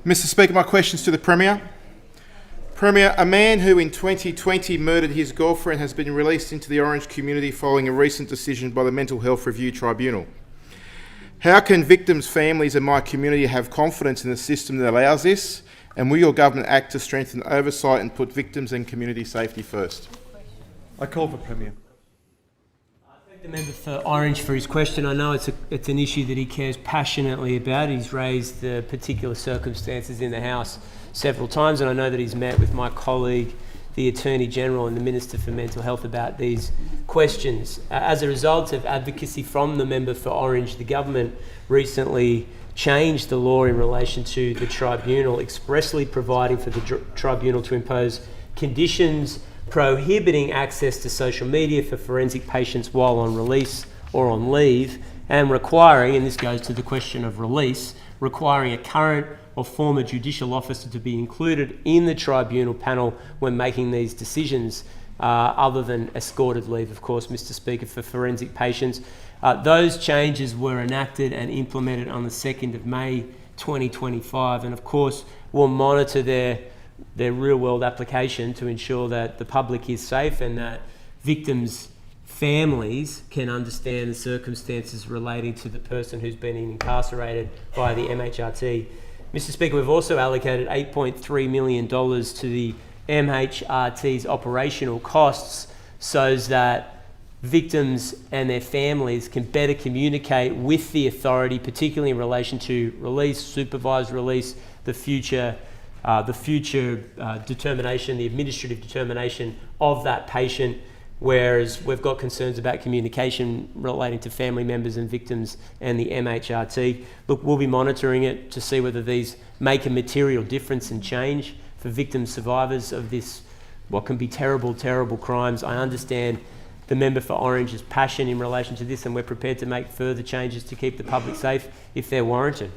Mr Speaker, my questions to the Premier. Premier, a man who in 2020 murdered his girlfriend has been released into the Orange community following a recent decision by the Mental Health Review Tribunal. How can victims' families in my community have confidence in the system that allows this? And will your government act to strengthen oversight and put victims and community safety first? I call for Premier. I thank the member for Orange for his question. I know it's an issue that he cares passionately about. He's raised the particular circumstances in the House several times, and I know that he's met with my colleague, the Attorney General and the Minister for Mental Health about these questions. As a result of advocacy from the member for Orange, the government recently changed the law in relation to the tribunal, expressly providing for the tribunal to impose conditions prohibiting access to social media for forensic patients while on release or on leave, and requiring, and this goes to the question of release, requiring a current or former judicial officer to be included in the tribunal panel when making these decisions, other than escorted leave, of course, Mr Speaker, for forensic patients. Those changes were enacted and implemented on the 2nd of May 2025, and of course we'll monitor their real-world application to ensure that the public is safe and that victims' families can understand the circumstances relating to the person who's been incarcerated by the Mhrt. Mr Speaker, we've also allocated $8.3 million to the Mhrt's operational costs so that victims and their families can better communicate with the authority, particularly in relation to release, supervised release, the future determination, the administrative determination of that patient, whereas we've got concerns about communication relating to family members and victims and the Mhrt. Look, we'll be monitoring it to see whether these make a material difference and change for victims, survivors of this, what can be terrible, terrible crimes. I understand the member for Orange's passion in relation to this, and we're prepared to make further changes to keep the public safe if they're warranted.